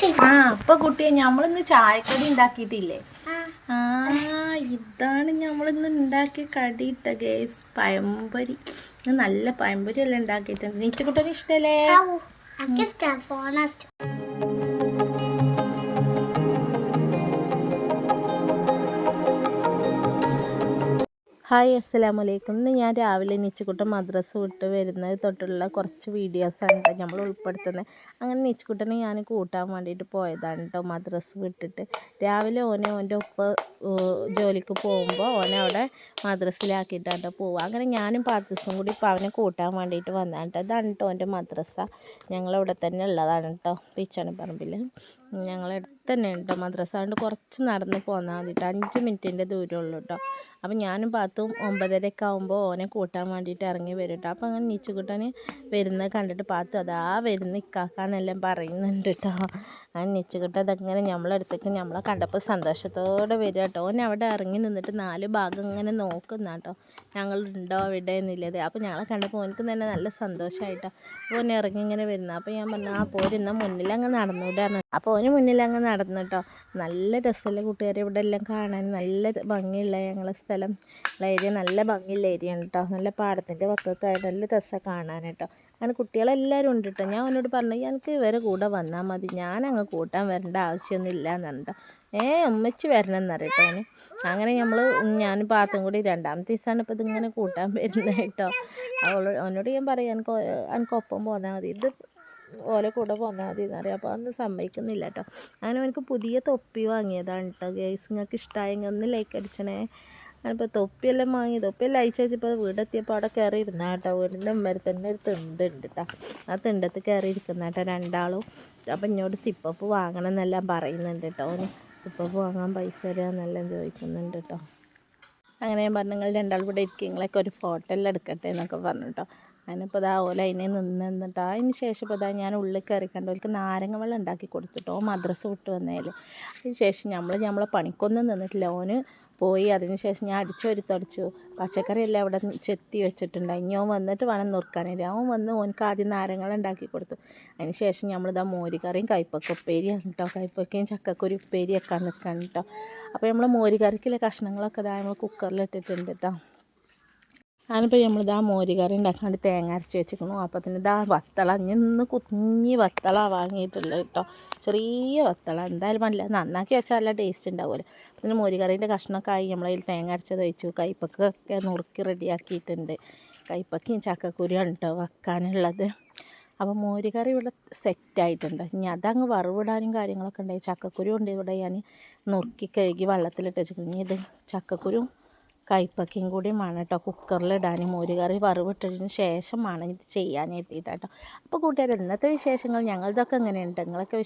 അപ്പൊ കുട്ടിയെ നമ്മളിന്ന് ചായക്കടി ഉണ്ടാക്കിയിട്ടില്ലേ? ഇതാണ് നമ്മളിന്ന് ഉണ്ടാക്കിയ കടിയിട്ട ഗേസ്, പഴംപൊരി. നല്ല പഴംപൊരി എല്ലാം ഉണ്ടാക്കിയിട്ടുണ്ട്. നീച്ചക്കുട്ടന് ഇഷ്ടല്ലേ? ഹായ്, അസ്സലാമു അലൈക്കും. ഇന്ന് ഞാൻ രാവിലെ നീച്ചുകുട്ടൻ മദ്രസ വിട്ട് വരുന്നത് തൊട്ടുള്ള കുറച്ച് വീഡിയോസാണ് കേട്ടോ നമ്മൾ ഉൾപ്പെടുത്തുന്നത്. അങ്ങനെ നീച്ചുകുട്ടനെ ഞാൻ കൂട്ടാൻ വേണ്ടിയിട്ട് പോയതാണ് കേട്ടോ മദ്രസ വിട്ടിട്ട്. രാവിലെ ഓൻ്റെ ഉപ്പ ജോലിക്ക് പോകുമ്പോൾ ഓനെ മദ്രസയിലാക്കിയിട്ടാണ് പോവുക. അങ്ങനെ ഞാനും പാർട്ടിസും കൂടി ഇപ്പോൾ അവനെ കൂട്ടാൻ വേണ്ടിയിട്ട് വന്നതാണ് കേട്ടോ. ഇതാണ് കേട്ടോ എൻ്റെ മദ്രസ. ഞങ്ങളിവിടെ തന്നെ ഉള്ളതാണ് കേട്ടോ, പീച്ചാണി പറമ്പിൽ. ഞങ്ങളടുത്ത് തന്നെ കേട്ടോ മദ്രസ. അതുകൊണ്ട് കുറച്ച് നടന്ന് പോന്നാൽ മതി കേട്ടോ, 5 മിനിറ്റിൻ്റെ ദൂരമുള്ളൂ കേട്ടോ. അപ്പം ഞാനും പാത്തും 9:30 ആകുമ്പോൾ ഓനെ കൂട്ടാൻ വേണ്ടിയിട്ട് ഇറങ്ങി വരും കേട്ടോ. അപ്പം അങ്ങനെ നീച്ചുകുട്ടന് വരുന്നത് കണ്ടിട്ട് പാത്തു അതാ വരുന്ന ഇക്കാക്കാന്നെല്ലാം പറയുന്നുണ്ട് കേട്ടോ. അങ്ങനെ നീച്ചുകുട്ടൻ അതങ്ങനെ നമ്മളടുത്തേക്ക് നമ്മളെ കണ്ടപ്പോൾ സന്തോഷത്തോടെ വരിക കേട്ടോ. ഓൻ അവിടെ ഇറങ്ങി നിന്നിട്ട് 4 ഭാഗം ഇങ്ങനെ നോക്കുന്ന കേട്ടോ, ഞങ്ങളുണ്ടോ അവിടെ എന്നില്ലത്. അപ്പോൾ ഞങ്ങളെ കണ്ടപ്പോൾ ഓനക്ക് തന്നെ നല്ല സന്തോഷമായിട്ടോ. അപ്പോൾ ഓൻ ഇറങ്ങി ഇങ്ങനെ വരുന്നത്. അപ്പോൾ ഞാൻ പറഞ്ഞു പോരുന്ന മുന്നിലങ്ങ് നടന്നുകൂടാന്ന്. അപ്പോൾ ഓന് മുന്നിലങ്ങ് നടന്നു കേട്ടോ. നല്ല രസമുള്ള കൂട്ടുകാരെ, ഇവിടെ എല്ലാം കാണാൻ നല്ല ഭംഗിയുള്ള ഞങ്ങളെ സ്ഥലം ഏരിയ, നല്ല ഭംഗിയുള്ള ഏരിയയാണ് കേട്ടോ. നല്ല പാടത്തിൻ്റെ വക്കത്തായിട്ട് നല്ല രസമാണ് കാണാൻ കേട്ടോ. അങ്ങനെ കുട്ടികളെല്ലാവരും ഉണ്ട് കേട്ടോ. ഞാൻ അവനോട് പറഞ്ഞു എനിക്ക് ഇവരെ കൂടെ വന്നാൽ മതി, ഞാനങ്ങ് കൂട്ടാൻ വരേണ്ട ആവശ്യമൊന്നും ഇല്ല എന്നുണ്ടോ. ഉമ്മച്ചി വരണം എന്നറിയട്ടോ അവന്. അങ്ങനെ ഞാനും പാത്തും കൂടി 2ാമത്തെ ദിവസമാണ് ഇപ്പോൾ ഇതിങ്ങനെ കൂട്ടാൻ വരുന്നത് കേട്ടോ. അവനോട് ഞാൻ പറയാം എനിക്കൊപ്പം പോന്നാൽ മതി, ഇത് ഓലെ കൂടെ പോന്നാൽ മതി എന്നറിയാം. അപ്പോൾ അതൊന്നും സമ്മതിക്കുന്നില്ല കേട്ടോ. അങ്ങനെ എനിക്ക് പുതിയ തൊപ്പി വാങ്ങിയതാണ് കേട്ടോ ഗൈസ്. നിങ്ങൾക്ക് ഇഷ്ടമായെങ്കിൽ ഒന്ന് ലൈക്ക് അടിച്ചണേ. ഞാനിപ്പോൾ തൊപ്പിയെല്ലാം വാങ്ങി, തൊപ്പിയെല്ലാം അയച്ചു വെച്ചപ്പോൾ വീടെത്തിയപ്പോൾ അവിടെ കയറി ഇരുന്ന കേട്ടോ. വീടിൻ്റെ ഉമ്മര് തന്നെ ഒരു തിണ്ടുണ്ട് കേട്ടോ. ആ തിണ്ടത്ത് കയറി ഇരിക്കുന്ന കേട്ടോ 2ആളും. അപ്പം എന്നോട് സിപ്പപ്പ് വാങ്ങണം എന്നെല്ലാം പറയുന്നുണ്ട് കേട്ടോ. ഓന് സിപ്പപ്പ് വാങ്ങാൻ പൈസ തരാമെന്നെല്ലാം ചോദിക്കുന്നുണ്ട് കേട്ടോ. അങ്ങനെ ഞാൻ പറഞ്ഞു നിങ്ങൾ 2ആൾ ഇവിടെ ഇരിക്കും, നിങ്ങളൊക്കെ ഒരു ഫോട്ടോ എല്ലാം എടുക്കട്ടെ എന്നൊക്കെ പറഞ്ഞു കേട്ടോ. ഞാനിപ്പോൾ ഇതാ ഓല അതിനെ നിന്നിട്ടോ. അതിന് ശേഷം ഇപ്പോൾ ഇതാ ഞാൻ ഉള്ളിൽ കയറി കണ്ടു. അവർക്ക് നാരങ്ങ വെള്ളം ഉണ്ടാക്കി കൊടുത്തിട്ടോ മദ്രസ വിട്ട് വന്നതിൽ. അതിന് ശേഷം നമ്മളെ പണിക്കൊന്നും നിന്നിട്ടില്ല. ഓന് പോയി. അതിന് ശേഷം ഞാൻ അടിച്ചൊരു തുടച്ചു. പച്ചക്കറിയെല്ലാം അവിടെ ചെത്തി വെച്ചിട്ടുണ്ട്. ഇനി അവൻ വന്നിട്ട് വേണം നുറുക്കാനായിട്ട്. അവൻ വന്ന് ഓനക്ക് ആദ്യം നാരങ്ങൾ ഉണ്ടാക്കി കൊടുത്തു. അതിന് ശേഷം നമ്മളിതാ മോരുകറിയും കൈപ്പക്ക ഉപ്പേരിയാണ് കേട്ടോ. കൈപ്പക്കയും ചക്കക്കുരു ഉപ്പേരിയൊക്കെ നിൽക്കാൻ കേട്ടോ. അപ്പോൾ നമ്മൾ മോരുകറിക്കുള്ള കഷ്ണങ്ങളൊക്കെ ഇതാ നമ്മൾ കുക്കറിലിട്ടിട്ടുണ്ട് കേട്ടോ. ഞാനിപ്പോൾ നമ്മളിതാ മോരുകറി ഉണ്ടാക്കാണ്ട് തേങ്ങ അരച്ച് വെച്ചിരിക്കുന്നു. അപ്പോൾ തന്നെ ഇതാ വത്തള, ഇന്ന് കുഞ്ഞി വത്തള വാങ്ങിയിട്ടുള്ളത് കേട്ടോ. ചെറിയ വത്തള, എന്തായാലും നല്ല നന്നാക്കി വെച്ചാൽ നല്ല ടേസ്റ്റ് ഉണ്ടാവുമല്ലോ. അപ്പോൾ തന്നെ മോരുകറീൻ്റെ കഷ്ണമൊക്കെ ആയി നമ്മളതിൽ തേങ്ങ അരച്ചത് വെച്ചു. കൈപ്പക്കൊക്കെ നുറുക്കി റെഡിയാക്കിയിട്ടുണ്ട്. കൈപ്പക്കയും ചക്കക്കുരിയാണ് കേട്ടോ വെക്കാനുള്ളത്. അപ്പോൾ മോരുകറി ഇവിടെ സെറ്റായിട്ടുണ്ട്. ഇനി അതങ്ങ് വറവിടാനും കാര്യങ്ങളൊക്കെ ഉണ്ടായി. ചക്കക്കുരു ഉണ്ട് ഇവിടെ ഞാൻ നുറുക്കി കഴുകി വെള്ളത്തിലിട്ട് വെച്ചിട്ടുണ്ട്. ഇനി ഇത് ചക്കക്കുരും കൈപ്പക്കയും കൂടി വേണം കേട്ടോ കുക്കറിലിടാൻ. മോരുകറി വറവിട്ടതിന് ശേഷം വേണം ഇത് ചെയ്യാനായിട്ട് കേട്ടോ. അപ്പോൾ കൂട്ടുകാർ ഇന്നത്തെ വിശേഷങ്ങൾ ഞങ്ങളതൊക്കെ എങ്ങനെയുണ്ട്, നിങ്ങളൊക്കെ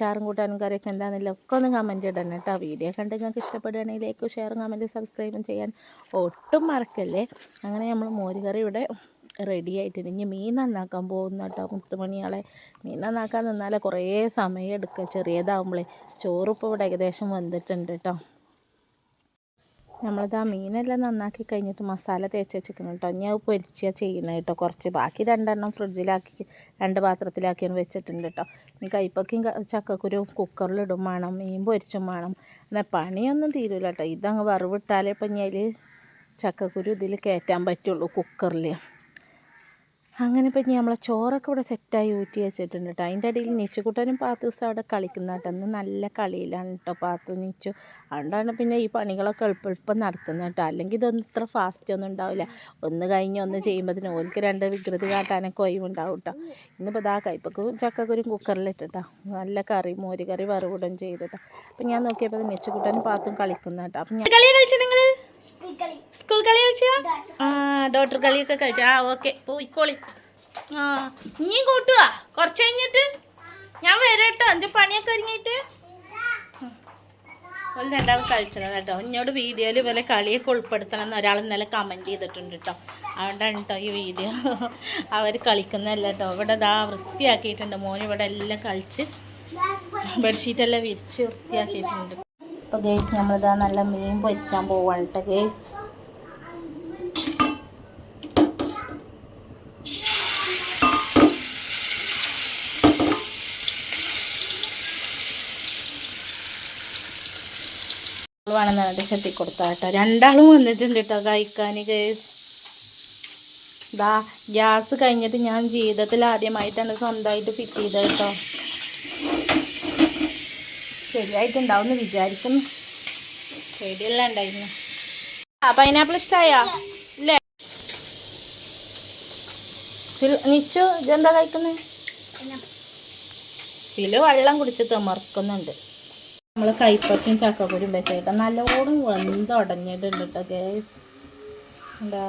ചാറും കൂട്ടാനും കറിയൊക്കെ എന്താണെന്നില്ല ഒക്കെ ഒന്ന് കമൻറ്റ് ഇടണം കേട്ടോ. വീഡിയോ കണ്ട് നിങ്ങൾക്ക് ഇഷ്ടപ്പെടുകയാണെങ്കിൽ ലൈക്കും ഷെയറും കമൻറ്റും സബ്സ്ക്രൈബും ചെയ്യാൻ ഒട്ടും മറക്കല്ലേ. അങ്ങനെ നമ്മൾ മോരുകറി ഇവിടെ റെഡി ആയിട്ടുണ്ട്. ഇനി മീൻ നന്നാക്കാൻ പോകുന്നു കേട്ടോ. മുത്തുമണിയാളെ മീൻ നന്നാക്കാൻ നിന്നാലേ കുറേ സമയം എടുക്കുക, ചെറിയതാവുമ്പോഴേ. ചോറിപ്പോൾ ഇവിടെ ഏകദേശം വന്നിട്ടുണ്ട് കേട്ടോ. നമ്മളിത് ആ മീനെല്ലാം നന്നാക്കി കഴിഞ്ഞിട്ട് മസാല തേച്ച് വെച്ചിരിക്കണം കേട്ടോ. ഇനി അത് പൊരിച്ചാൽ ചെയ്യുന്നത് കേട്ടോ. കുറച്ച് ബാക്കി 2 എണ്ണം ഫ്രിഡ്ജിലാക്കി 2 പാത്രത്തിലാക്കിയാണ് വെച്ചിട്ടുണ്ട് കേട്ടോ. ഇനി കൈപ്പക്കയും ചക്കക്കുരു കുക്കറിലിടും വേണം, മീൻ പൊരിച്ചും വേണം. എന്നാൽ പണിയൊന്നും തീരില്ല കേട്ടോ. ഇതങ്ങ് വറവിട്ടാലേ ഇപ്പം ഇനി അതിൽ ചക്കക്കുരു ഇതിൽ കയറ്റാൻ പറ്റുള്ളൂ കുക്കറിൽ. അങ്ങനെ ഇപ്പം ഇനി നമ്മളെ ചോറൊക്കെ ഇവിടെ സെറ്റായി ഊറ്റി വെച്ചിട്ടുണ്ട് കേട്ടോ. അതിൻ്റെ ഇടയിൽ നീച്ചുകുട്ടനും പാത്തൂസും അവിടെ കളിക്കുന്ന കേട്ടോ. ഇന്ന് നല്ല കളിയിലാണ് കേട്ടോ പാത്തു നീച്ചു. അതുകൊണ്ടാണ് പിന്നെ ഈ പണികളൊക്കെ എളുപ്പം നടക്കുന്നത് കേട്ടോ. അല്ലെങ്കിൽ ഇതൊന്നും ഇത്ര ഫാസ്റ്റ് ഒന്നും ഉണ്ടാവില്ല. ഒന്ന് കഴിഞ്ഞ് ഒന്ന് ചെയ്യുമ്പോഴത്തേനും ഓൽക്ക് 2 വികൃതി കാട്ടാനൊക്കെ ഒഴിവുണ്ടാവും കേട്ടോ. ഇന്നിപ്പോൾ ഇതാ കൈപ്പക്കും ചക്കക്കുരും കുക്കറിലിട്ടിട്ടോ. നല്ല കറി മോരുകറി വറവിടും ചെയ്തിട്ടോ. അപ്പം ഞാൻ നോക്കിയപ്പോൾ നീച്ചുകുട്ടനും പാത്തും കളിക്കുന്ന കേട്ടോ. അപ്പം ഞാൻ കളി കളിച്ചു, നിങ്ങൾ സ്കൂൾ കളി കളിച്ചാ? ഡോക്ടർ കളിയൊക്കെ കളിച്ചാ? ഓക്കെ, പോയിക്കോളി. ഇനിയും കൂട്ടുക കുറച്ച് കഴിഞ്ഞിട്ട് ഞാൻ വരാം കേട്ടോ. എൻ്റെ പണിയൊക്കെ ഒരുങ്ങിയിട്ട്. ഒരു 2ആൾ കളിച്ചത് കേട്ടോ. ഇങ്ങോട്ട് വീഡിയോയിൽ പോലെ കളിയൊക്കെ ഉൾപ്പെടുത്തണം എന്ന് ഒരാൾ ഇന്നലെ കമൻറ്റ് ചെയ്തിട്ടുണ്ട് കേട്ടോ. അതുകൊണ്ടാണ് കേട്ടോ ഈ വീഡിയോ. അവർ കളിക്കുന്നതല്ല കേട്ടോ. ഇവിടെ ഇതാ വൃത്തിയാക്കിയിട്ടുണ്ട്. മോന് ഇവിടെ എല്ലാം കളിച്ച് ബെഡ്ഷീറ്റെല്ലാം വിരിച്ച് വൃത്തിയാക്കിയിട്ടുണ്ട്. അപ്പോൾ ഗേസ് നമ്മളിതാ നല്ല മീൻ പൊരിച്ചാൻ പോവാണ് കേട്ടോ ഗേസ്. അങ്ങോട്ട് ചെത്തി കൊടുത്താൽ കേട്ടോ. രണ്ടാളും വന്നിട്ടുണ്ട് കേട്ടോ കഴിക്കാൻ. ഇതാ ഗ്യാസ് കഴിഞ്ഞിട്ട് ഞാൻ ജീവിതത്തിൽ ആദ്യമായിട്ടാണ് സ്വന്തമായിട്ട് ഫിറ്റ് ചെയ്തത് കേട്ടോ. ശരിയായിട്ടുണ്ടാവും എന്ന് വിചാരിക്കുന്നു. പേടിയെല്ലാം ഉണ്ടായിരുന്നു. പൈനാപ്പിൾ ഇഷ്ടമായോ? ഇല്ലേ നിച്ചു ഇതെന്താ കഴിക്കുന്നത്? വെള്ളം കുടിച്ച് തിമർക്കുന്നുണ്ട്. നമ്മൾ കൈപ്പക്കയും ചക്കപ്പൊടിയും വെച്ചിട്ട് നല്ലോണം വെന്തുടഞ്ഞിട്ടുണ്ട് കേട്ടോ ഗ്യാസ്. എന്താ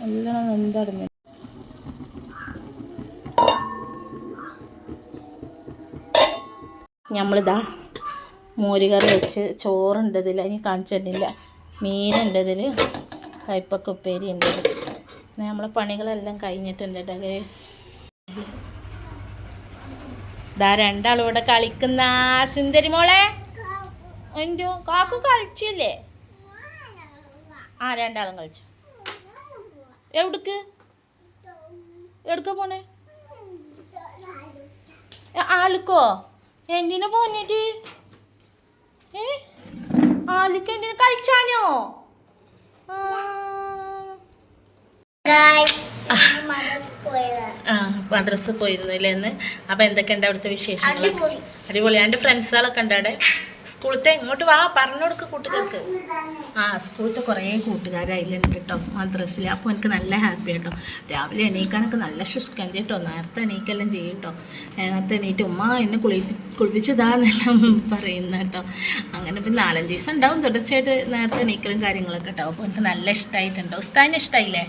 എല്ലാം വെന്തുടഞ്ഞിട്ട് നമ്മളിതാ മോരുകറി വെച്ച് ചോറുണ്ട് ഇതിൽ. ഇനി കാണിച്ചിട്ടില്ല. മീനുണ്ട് ഇതിൽ. കൈപ്പക്ക ഉപ്പേരി ഉണ്ട് ഇതിൽ. നമ്മളെ പണികളെല്ലാം കഴിഞ്ഞിട്ടുണ്ട് കേട്ടോ ഗ്യാസ്. ഇതാ രണ്ടാളും ഇവിടെ കളിക്കുന്ന സുന്ദരി മോളെ. എന്തോ കാക്കു കളിച്ചില്ലേ? രണ്ടാളും കളിച്ചു. എവിടക്ക പോണേ? ആലുക്കോ? എന്തിനാ പോന്നിട്ട്? ആലുക്ക് എന്തിനാ കളിച്ചാനോ? മദ്രസ പോയിരുന്നില്ലേ എന്ന്. അപ്പം എന്തൊക്കെയുണ്ട് അവിടുത്തെ വിശേഷങ്ങൾ? അടിപൊളി. എൻ്റെ ഫ്രണ്ട്സുകളൊക്കെ ഉണ്ട് അവിടെ. സ്കൂളത്തെ ഇങ്ങോട്ട് വാ, പറഞ്ഞു കൊടുക്ക കൂട്ടുകാർക്ക്. സ്കൂളത്തെ കുറേ കൂട്ടുകാരായില്ലുണ്ട് കേട്ടോ മദ്രസിൽ. അപ്പോൾ എനിക്ക് നല്ല ഹാപ്പി കേട്ടോ. രാവിലെ എണീക്കാനൊക്കെ നല്ല ശുഷ്കാന്തി കേട്ടോ. നേരത്തെ എണീക്കെല്ലാം ചെയ്യും കേട്ടോ. നേരത്തെ എണീറ്റ് ഉമ്മ എന്നെ കുളിപ്പിച്ചതാന്നെല്ലാം പറയുന്ന കേട്ടോ. അങ്ങനെ പിന്നെ 4-5 ദിവസം ഉണ്ടാവും തുടർച്ചയായിട്ട് നേരത്തെ എണീക്കലും കാര്യങ്ങളൊക്കെ കേട്ടോ. അപ്പോൾ എനിക്ക് നല്ല ഇഷ്ടമായിട്ടുണ്ടോ? ഉസ്താദിനെ ഇഷ്ടമായില്ലേ?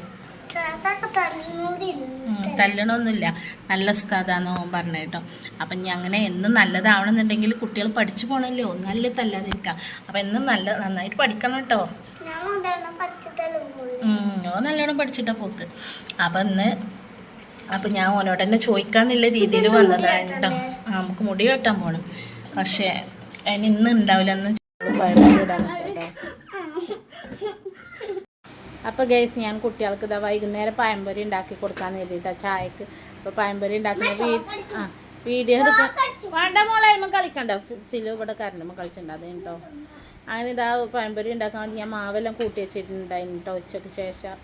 തല്ലണമൊന്നുമില്ല, നല്ല ഉസ്താദാന്ന് പറഞ്ഞു കേട്ടോ. അപ്പം ഇനി അങ്ങനെ എന്നും നല്ലതാവണമെന്നുണ്ടെങ്കിൽ കുട്ടികൾ പഠിച്ചു പോകണമല്ലോ, നല്ല തല്ലാതിരിക്കാം. അപ്പം എന്നും നന്നായിട്ട് പഠിക്കണം കേട്ടോ. നല്ലോണം പഠിച്ചിട്ടാ പോക്ക്. അപ്പം ഞാൻ ഓനോട് തന്നെ ചോദിക്കാന്നുള്ള രീതിയിൽ വന്നതാണ് കേട്ടോ. നമുക്ക് മുടി വെട്ടാൻ പോകണം. പക്ഷേ അതിന് ഇന്ന് ഉണ്ടാവില്ല, എന്ന് അപ്പോൾ ഗൈസ് ഞാൻ കുട്ടികൾക്ക് ഇതാ വൈകുന്നേരം പഴംപൊരി ഉണ്ടാക്കി കൊടുക്കാൻ വേണ്ടിയിട്ടാണ് ചായക്ക്. അപ്പോൾ പഴംപൊരി ഉണ്ടാക്കുന്ന വീഡിയോ എടുക്കാൻ വേണ്ട മോളെ കളിക്കണ്ട. ഫിലു ഇവിടെ കരണ്ടുമ്പോൾ കളിച്ചിട്ടുണ്ട് കേട്ടോ. അങ്ങനെ ഇതാ പഴംപൊരി ഉണ്ടാക്കാൻ വേണ്ടി ഞാൻ മാവെല്ലാം കൂട്ടി വെച്ചിട്ടുണ്ടായിരുന്നു കേട്ടോ. ഉച്ചയ്ക്ക് ശേഷം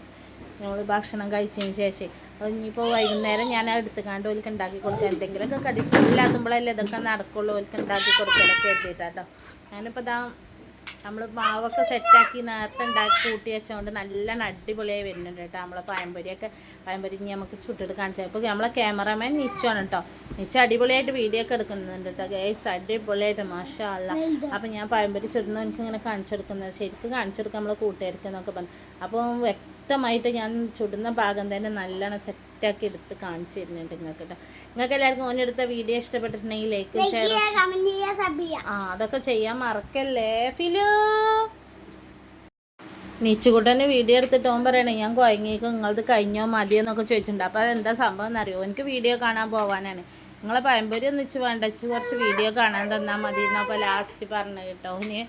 നമ്മൾ ഭക്ഷണം കഴിച്ചതിന് ശേഷം ഇനിയിപ്പോൾ വൈകുന്നേരം ഞാൻ എടുത്തുകാണ്ട് ഓൽക്ക് ഉണ്ടാക്കി കൊടുക്കുക. എന്തെങ്കിലുമൊക്കെ കടി ഇല്ലാത്തുമ്പോഴല്ലേ ഇതൊക്കെ നടക്കുള്ളൂ. ഓൽക്ക് ഉണ്ടാക്കി കൊടുക്കലൊക്കെ എത്തിയിട്ടാട്ടോ. ഞാനിപ്പോൾ ഇതാ നമ്മൾ മാവൊക്കെ സെറ്റാക്കി നേരത്തെ ഉണ്ടാക്കി കൂട്ടി വെച്ചുകൊണ്ട് നല്ല അടിപൊളിയായി വരുന്നുണ്ട് കേട്ടോ. നമ്മളെ പഴംപൊരി ഇനി നമുക്ക് ചുട്ടിട്ട് കാണിച്ചാൽ. ഇപ്പോൾ നമ്മളെ ക്യാമറമാൻ നിച്ചുവാണ് കേട്ടോ. നിച്ചു അടിപൊളിയായിട്ട് വീഡിയോ ഒക്കെ എടുക്കുന്നുണ്ട് കേട്ടോ ഗൈസ്. അടിപൊളിയായിട്ട് മാഷാ അല്ലാ. അപ്പം ഞാൻ പഴംപൊരി ചുടുന്നു എനിക്കിങ്ങനെ കാണിച്ചെടുക്കുന്നത് ശരിക്കും കാണിച്ചെടുക്കുക നമ്മളെ കൂട്ടുകാർക്ക് എന്നൊക്കെ പറഞ്ഞു. അപ്പോൾ വ്യക്തമായിട്ട് ഞാൻ ചുടുന്ന ഭാഗം തന്നെ നല്ലോണം സെറ്റാക്കി എടുത്ത് കാണിച്ചു തരുന്നുണ്ട് നിങ്ങൾക്ക് കേട്ടോ. നിങ്ങൾക്ക് എല്ലാവർക്കും ഓനെടുത്ത വീഡിയോ ഇഷ്ടപ്പെട്ടിട്ടുണ്ടെങ്കിൽ ലൈക്ക് ഷെയർ അതൊക്കെ ചെയ്യാൻ മറക്കല്ലേ. ഫിലു നീച്ചുകൂട്ടന് വീഡിയോ എടുത്തിട്ട് ഓൻ പറയണേ ഞാൻ കുഴങ്ങിയേക്കും നിങ്ങളത് കഴിഞ്ഞോ മതിയോ എന്നൊക്കെ ചോദിച്ചിട്ടുണ്ട്. അപ്പോൾ അതെന്താ സംഭവം എന്നറിയോ? എനിക്ക് വീഡിയോ കാണാൻ പോകാനാണ്. നിങ്ങളെ പഴംപൊരി ഒന്നിച്ച് വേണ്ട, കുറച്ച് വീഡിയോ കാണാൻ തന്നാൽ മതി എന്നപ്പോൾ ലാസ്റ്റ് പറഞ്ഞു കേട്ടോ ഓന്.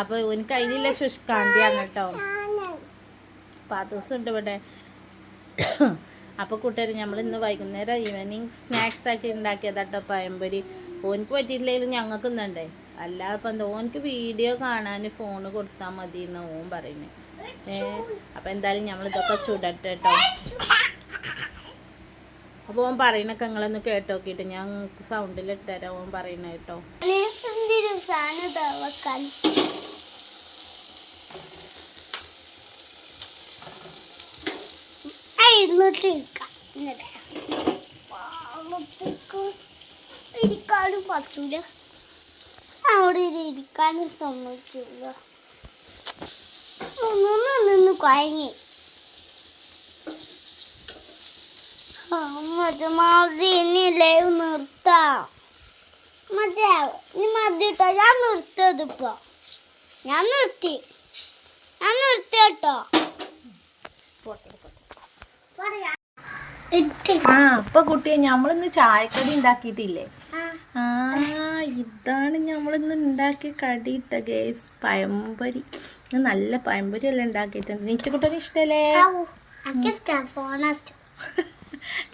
അപ്പോൾ എനിക്ക് അതിനുള്ള ശുഷ്കാന്തിയാണ് കേട്ടോ. പാത്തൂസം ഉണ്ട് ഇവിടെ. അപ്പോൾ കൂട്ടുകാർ നമ്മൾ ഇന്ന് വൈകുന്നേരം ഈവനിങ് സ്നാക്സ് ആക്കി ഉണ്ടാക്കിയതാട്ടോ പഴംപൊരി. ഓനിക്ക് പറ്റിയിട്ടില്ലെങ്കിലും ഞങ്ങൾക്ക് ഇന്നുണ്ടേ. അല്ല അപ്പം എന്താ ഓനിക്ക് വീഡിയോ കാണാൻ ഫോണ് കൊടുത്താൽ മതി എന്ന് ഓൻ പറയുന്നത്. അപ്പം എന്തായാലും നമ്മളിതൊക്കെ ചുടട്ടെ കേട്ടോ. അപ്പോൾ ഓൻ പറയുന്നൊക്കെ നിങ്ങളൊന്ന് കേട്ട് നോക്കിയിട്ട് ഞാൻ സൗണ്ടിലിട്ട് തരാം ഓൻ പറയുന്നത് കേട്ടോ. ഇരിക്കാനും പറ്റൂല, അവിടെ ഇരിക്കാനും സമ്മതിക്കില്ല. നിന്ന് കുഴങ്ങി മറ്റേ മതി ഇനിയല്ലേ നിർത്താം. മറ്റേ ഇനി മതിട്ടോ. ഞാൻ നിർത്തിയത് ഇപ്പൊ ഞാൻ നിർത്തി കേട്ടോ. അപ്പൊ കുട്ടിയെ നമ്മളിന്ന് ചായക്കടി ഉണ്ടാക്കിയിട്ടില്ലേ? ഇതാണ് നമ്മളിന്ന് ഉണ്ടാക്കിയ കടി ഇട്ട ഗേസ്. പഴംപൊരി. നല്ല പഴംപൊരി എല്ലാം ഉണ്ടാക്കിയിട്ടുണ്ട്. നീച്ചക്കുട്ടന് ഇഷ്ടല്ലേ?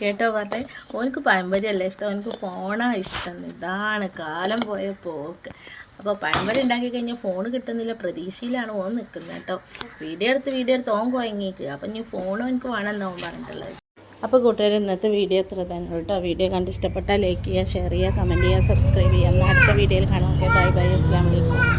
കേട്ടോ പറഞ്ഞേ ഓനക്ക് പഴംപൊരി അല്ല ഇഷ്ടം, ഓനക്ക് ഫോണാണ് ഇഷ്ടം. ഇതാണ് കാലം പോയ പോക്ക്. അപ്പോൾ പഴംപൊരി ഉണ്ടാക്കി കഴിഞ്ഞാൽ ഫോൺ കിട്ടുന്നില്ല പ്രതീക്ഷയിലാണ് ഓൻ നിൽക്കുന്നത് കേട്ടോ. വീഡിയോ എടുത്ത് ഓൻ കുഴങ്ങിക്കുക. അപ്പം ഇനി ഫോണും എനിക്ക് വേണമെന്ന് ഓൻ പറഞ്ഞിട്ടുള്ളത്. അപ്പോൾ കൂട്ടുകാർ ഇന്നത്തെ വീഡിയോ എത്ര തന്നെ കേട്ടോ. വീഡിയോ കണ്ട് ഇഷ്ടപ്പെട്ടാൽ ലൈക്ക് ചെയ്യുക, ഷെയർ ചെയ്യുക, കമൻറ്റ് ചെയ്യുക, സബ്സ്ക്രൈബ് ചെയ്യുക. എന്നാൽ അടുത്ത വീഡിയോയിൽ കാണാം. ഓക്കെ, ബൈ ബൈ, അസ്സലാമു അലൈക്കും.